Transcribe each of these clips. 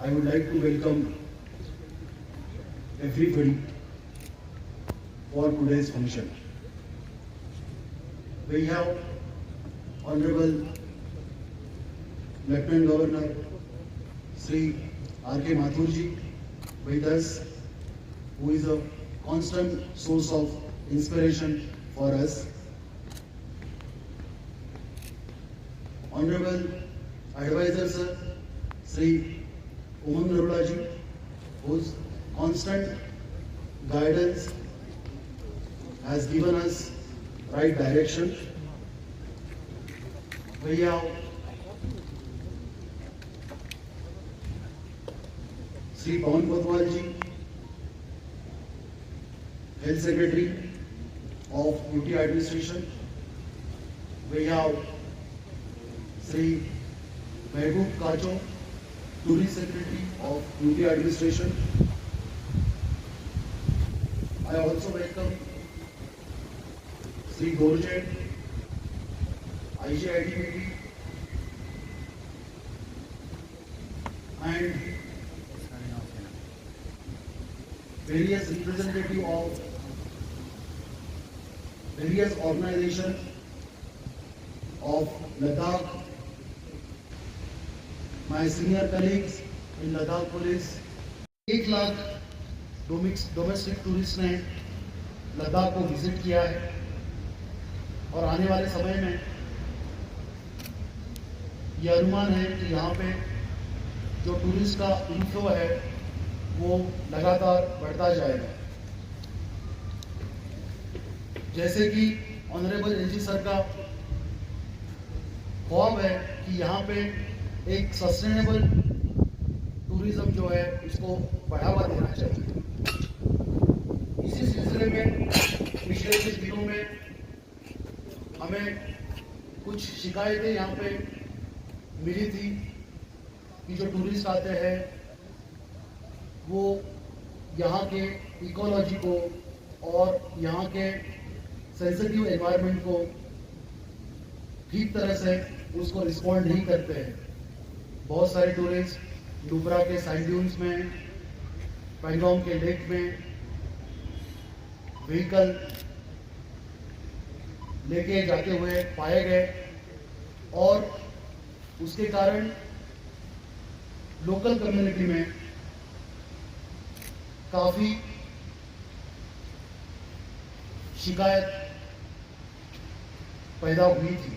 I would like to welcome everybody for today's function. We have Honorable Lieutenant Governor Sri R.K. Mathurji with us, who is a constant source of inspiration for us. Honorable Advisor Sir Sri Umang Narula ji, whose constant guidance has given us right direction. We have Sri Pawan Kotwal ji, Health Secretary of UT Administration. We have Sri Mehboob Kacho, Tourist Secretary of UT Administration. I also welcome Sri Gorjet, IGITBT, and various representatives of various organizations of Ladakh, my senior colleagues in Ladakh Police. 1 lakh domestic tourist ने लद्दाख को visit किया है और आने वाले समय में यह अनुमान है कि यहाँ पे जो टूरिस्ट का इनफ्लो है वो लगातार बढ़ता जाएगा। जैसे कि ऑनरेबल एलजी सर का ख्वाब है कि यहाँ पे एक सस्टेनेबल टूरिज्म जो है उसको बढ़ावा देना चाहिए। इसी सिलसिले में पिछले कुछ दिनों में हमें कुछ शिकायतें यहाँ पे मिली थी कि जो टूरिस्ट आते हैं वो यहाँ के इकोलॉजी को और यहाँ के सेंसिटिव एनवायरनमेंट को ठीक तरह से उसको रिस्पॉन्ड नहीं करते हैं। बहुत सारे टूरिस्ट नुब्रा के सैंड ड्यून्स में, पैंगोंग के लेक में व्हीकल लेके जाते हुए पाए गए और उसके कारण लोकल कम्युनिटी में काफी शिकायत पैदा हुई थी।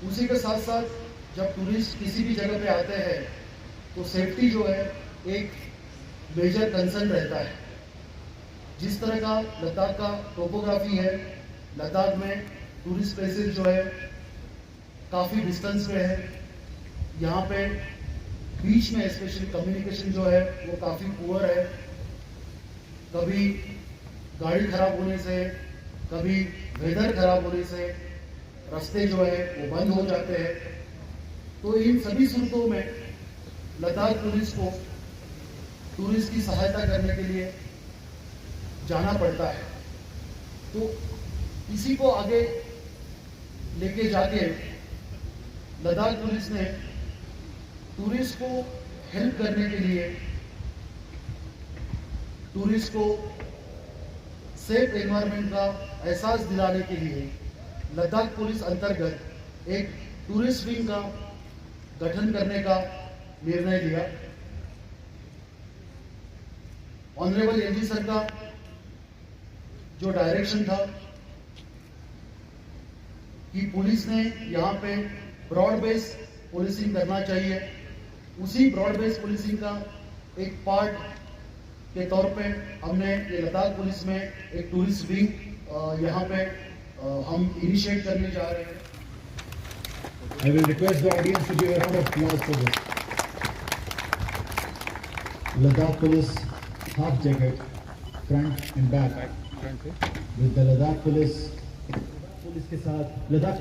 उसी के साथ साथ जब टूरिस्ट किसी भी जगह पे आते हैं तो सेफ्टी जो है एक मेजर कंसर्न रहता है। जिस तरह का लद्दाख का टोपोग्राफी है, लद्दाख में टूरिस्ट प्लेसेस जो है काफ़ी डिस्टेंस पे है। यहाँ पे बीच में स्पेशली कम्युनिकेशन जो है वो काफ़ी पुअर है। कभी गाड़ी खराब होने से, कभी वेदर खराब होने से रास्ते जो है वो बंद हो जाते हैं। तो इन सभी सूरतों में लद्दाख पुलिस को टूरिस्ट की सहायता करने के लिए जाना पड़ता है। तो इसी को आगे लेके जाके लद्दाख पुलिस ने टूरिस्ट को हेल्प करने के लिए, टूरिस्ट को सेफ एनवायरनमेंट का एहसास दिलाने के लिए लद्दाख पुलिस अंतर्गत एक टूरिस्ट विंग का गठन करने का निर्णय लिया। ऑनरेबल एलजी सर का जो डायरेक्शन था कि पुलिस ने यहाँ पे ब्रॉड बेस पुलिसिंग करना चाहिए, उसी ब्रॉड बेस पुलिसिंग का एक पार्ट के तौर पे हमने ये लद्दाख पुलिस में एक टूरिस्ट विंग यहाँ पे हम इनिशिएट करने जा रहे हैं। I will request the audience to give a round of applause for this. Ladakh Police half jacket, front and back, with the Ladakh Police के साथ, लद्दाख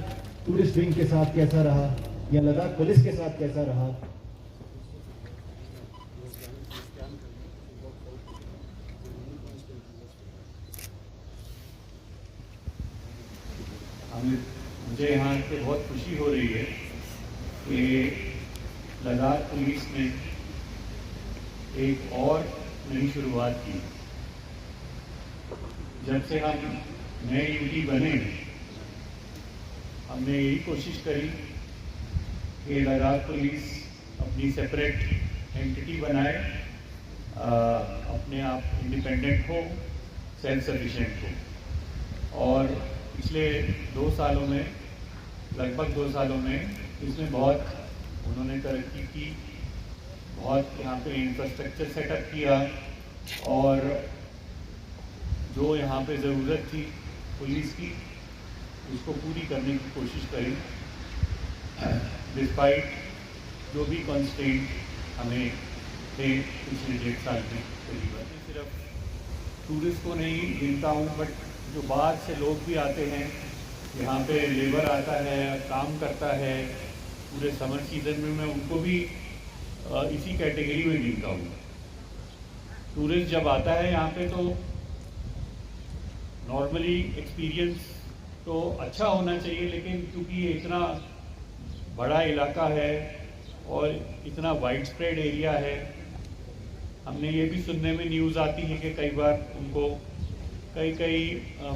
टूरिस्ट विंग के साथ कैसा रहा या लद्दाख पुलिस के साथ कैसा रहा। मुझे यहाँ से बहुत खुशी हो रही है कि लद्दाख पुलिस ने एक और नई शुरुआत की। जब से हम नए यूटी बने, हमने यही कोशिश करी कि लद्दाख पुलिस अपनी सेपरेट एंटिटी बनाए, अपने आप इंडिपेंडेंट हो, सेल्फ सफिशिएंट हो। और पिछले 2 सालों में, लगभग 2 सालों में इसमें बहुत उन्होंने तरक्की की, बहुत यहाँ पे इंफ्रास्ट्रक्चर सेटअप किया और जो यहाँ पे ज़रूरत थी पुलिस की उसको पूरी करने की कोशिश करी, डिस्पाइट जो भी कॉन्स्टेंट हमें थे पिछले 1.5 साल में करीबन। सिर्फ टूरिस्ट को नहीं गिनता हूँ, बट जो बाहर से लोग भी आते हैं, यहाँ पे लेबर आता है, काम करता है पूरे समर सीज़न में, मैं उनको भी इसी कैटेगरी में गिनता हूँ। टूरिस्ट जब आता है यहाँ पे तो नॉर्मली एक्सपीरियंस तो अच्छा होना चाहिए, लेकिन क्योंकि ये इतना बड़ा इलाका है और इतना वाइड स्प्रेड एरिया है, हमने ये भी सुनने में न्यूज़ आती है कि कई बार उनको कई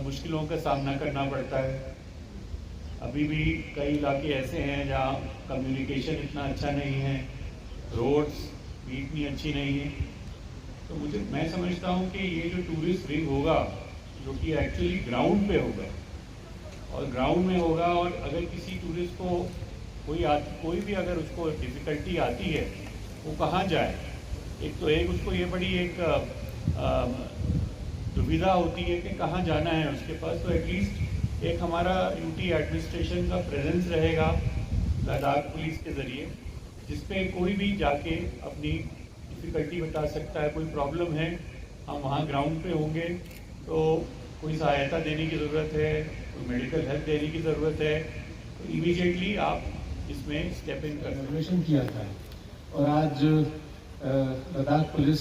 मुश्किलों का सामना करना पड़ता है। अभी भी कई इलाके ऐसे हैं जहाँ कम्युनिकेशन इतना अच्छा नहीं है, रोड्स भी इतनी अच्छी नहीं है। तो मैं समझता हूँ कि ये जो टूरिस्ट रिंग होगा, जो कि एक्चुअली ग्राउंड पे होगा और ग्राउंड में होगा, और अगर किसी टूरिस्ट को कोई भी अगर उसको डिफ़िकल्टी आती है, वो कहाँ जाए? एक उसको ये बड़ी एक दुविधा होती है कि कहाँ जाना है उसके पास। तो एटलीस्ट एक हमारा यूटी एडमिनिस्ट्रेशन का प्रेजेंस रहेगा लद्दाख पुलिस के ज़रिए, जिसपे कोई भी जाके अपनी डिफ़िकल्टी बता सकता है, कोई प्रॉब्लम है, हम वहाँ ग्राउंड पे होंगे, तो कोई सहायता देने की ज़रूरत है, कोई मेडिकल हेल्प देने की ज़रूरत है, तो इमीडिएटली आप इसमें स्टेप इन कन्वर्सेशन किया था। और आज Ladakh police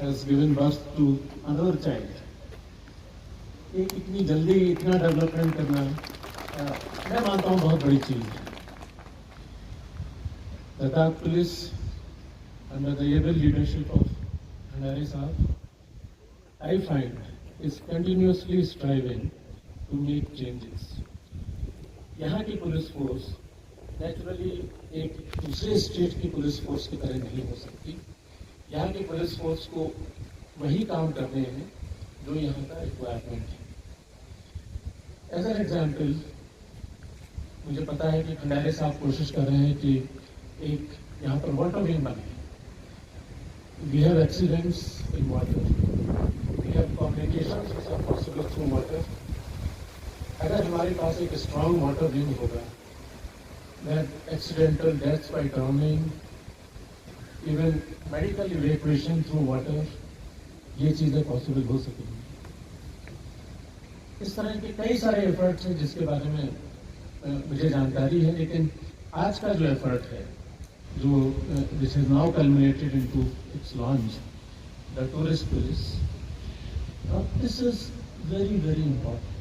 has given birth to another child. ये इतनी जल्दी इतना डेवलपमेंट करना मैं मानता हूँ बहुत बड़ी चीज़ है। Ladakh police under the able leadership of Bhandari साहब, I find is continuously striving to make changes. यहाँ की पुलिस फोर्स नेचुरली एक दूसरे स्टेट की पुलिस फोर्स की तरह नहीं हो सकती। यहाँ की पुलिस फोर्स को वही काम करने हैं जो यहाँ का रिक्वायरमेंट है। एज एन एग्जाम्पल, मुझे पता है कि भंडारी साहब कोशिश कर रहे हैं कि एक यहाँ पर वाटर विंग बने। We have accidents in water, we have communications which are possible through water. अगर हमारे पास एक स्ट्रॉन्ग वाटर विंग होगा, that accidental deaths by drowning, even medical evacuation through water, ये चीज़ें पॉसिबल हो सकेंगी। इस तरह के कई सारे एफर्ट्स हैं जिसके बारे में मुझे जानकारी है, लेकिन आज का जो एफर्ट है, जो this is now culminated into its launch, the tourist police, this is very very important.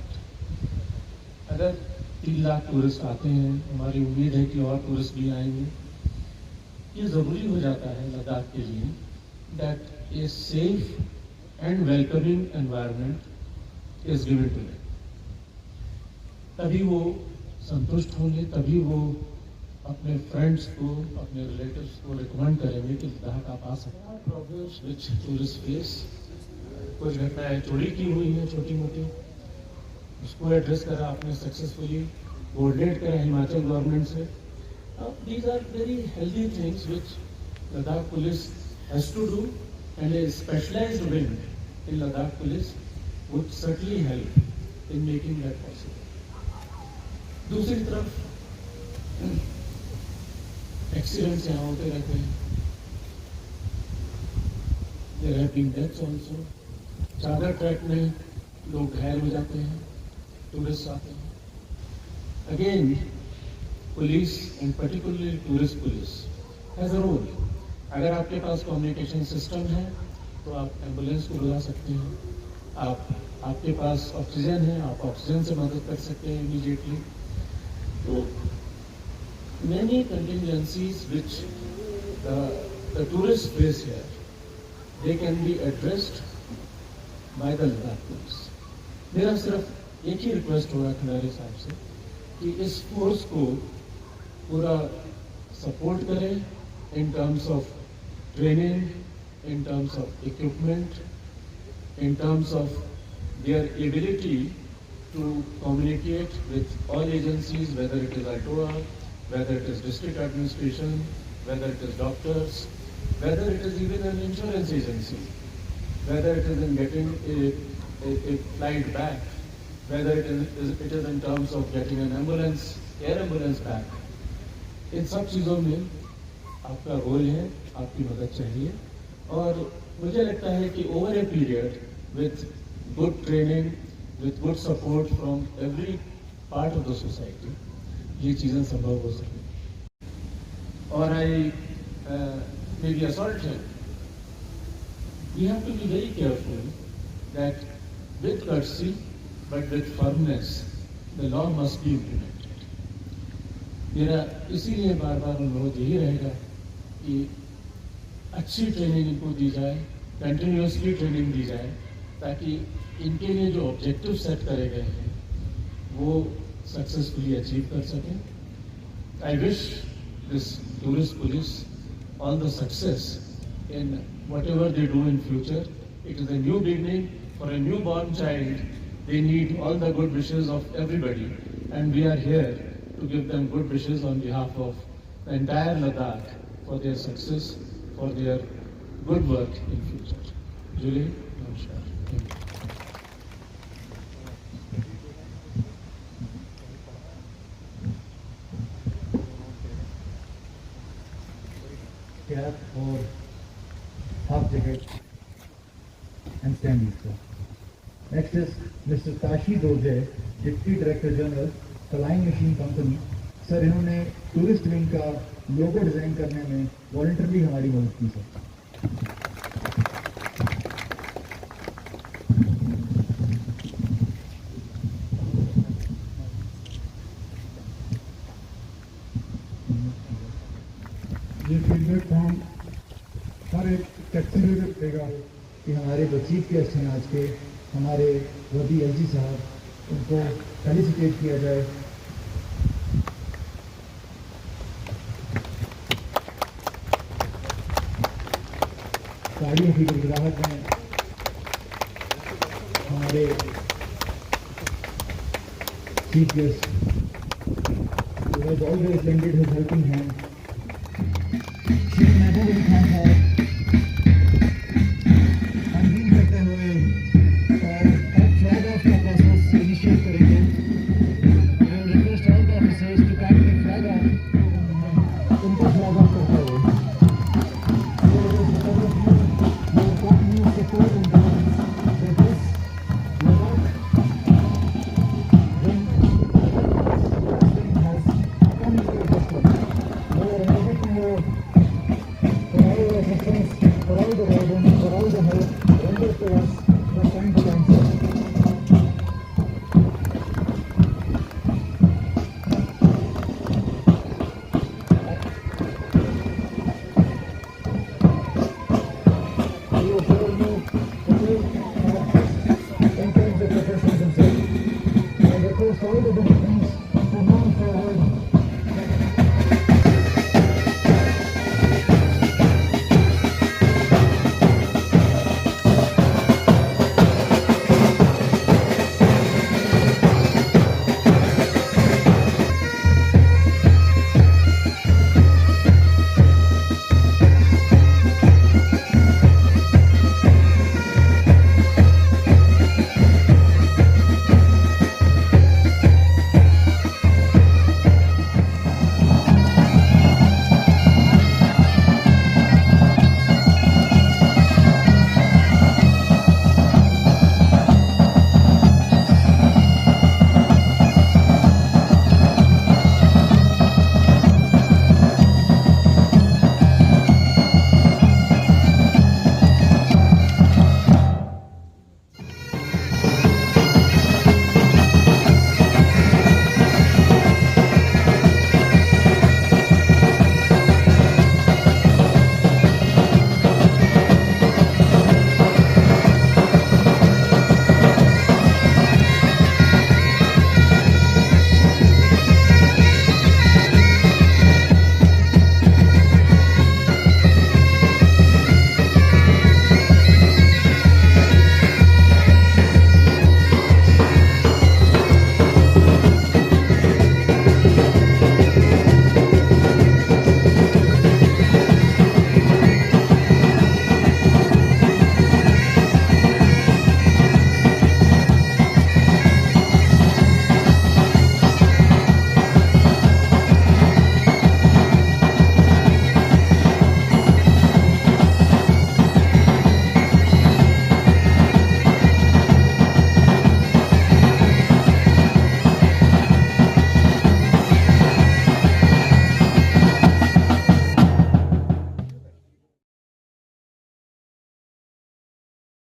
अगर 3 लाख टूरिस्ट आते हैं, हमारी उम्मीद है कि और टूरिस्ट भी आएंगे। ये ज़रूरी हो जाता है लद्दाख के लिए that a safe and welcoming environment is given to them. तभी वो संतुष्ट होंगे, तभी वो अपने फ्रेंड्स को, अपने रिलेटिव्स को रिकमेंड करेंगे कि लद्दाख आप आ सकते हैं। प्रॉब्लम्स विच टूरिस्ट फेस, कुछ घटनाएं चोरी की हुई हैं छोटी मोटी, उसको एड्रेस करा आपने सक्सेसफुली, कोऑर्डिनेट करा हिमाचल गवर्नमेंट से। These are very healthy things which Ladakh police has to do, and a specialised wing in Ladakh police would certainly help in making that possible. दूसरी तरफ एक्सीडेंट्स यहाँ होते रहते हैं, there have been deaths also. Chadar track में लोग घायल हो जाते हैं, टूरिस्ट आते हैं। Again police and particularly tourist police has a role. अगर आपके पास कम्युनिकेशन सिस्टम है तो आप एम्बुलेंस को बुला सकते हैं, आपके पास ऑक्सीजन है, आप ऑक्सीजन से मदद कर सकते हैं इमीडिएटली। तो many contingencies which the tourist place here, they can be addressed by the Ladakh police. मेरा सिर्फ एक ही रिक्वेस्ट होगा खंडारी साहब से कि इस फोर्स को पूरा सपोर्ट करें in terms of training, in terms of equipment, in terms of their ability to communicate with all agencies, whether it is Altoa, whether it is district administration, whether it is doctors, whether it is even an insurance agency, whether it is in getting a flight back, whether it is in terms of getting an ambulance, air ambulance back. इन सब चीज़ों में आपका role है, आपकी मदद चाहिए और मुझे लगता है कि over a period with good training, with good support from every part of the society ये चीज़ें संभव हो सकें। और आई मे बी असॉल्ट है, we have to be very careful that with courtesy but with firmness the law must be implemented. मेरा इसीलिए बार बार अनुरोध यही रहेगा कि अच्छी ट्रेनिंग इनको दी जाए, कंटिन्यूसली ट्रेनिंग दी जाए, ताकि इनके लिए जो ऑब्जेक्टिव सेट करे गए हैं वो सक्सेसफुली अचीव कर सकें। I wish this tourist police all the success in whatever they do in future. It is a new beginning for a new born child. They need all the good wishes of everybody and we are here to give them good wishes on behalf of the entire Ladakh for their success, for their good work in future. Julie, namaskar. Cap or half jacket and standing sir. Next is Mr. Tashi Doje, Deputy Director General, flying machine company. Sir इन्होंने tourist wing का logo design करने में voluntarily हमारी मदद की sir. ये feedback form हर एक taxi में देगा कि हमारे जो चीफ गेस्ट हैं आज के, हमारे वदी एलजी साहब, उनको फेलिसिटेट किया जाए। गाड़ियों की जो ग्राहक हैं, हमारे chief guest, who has always lended his helping hand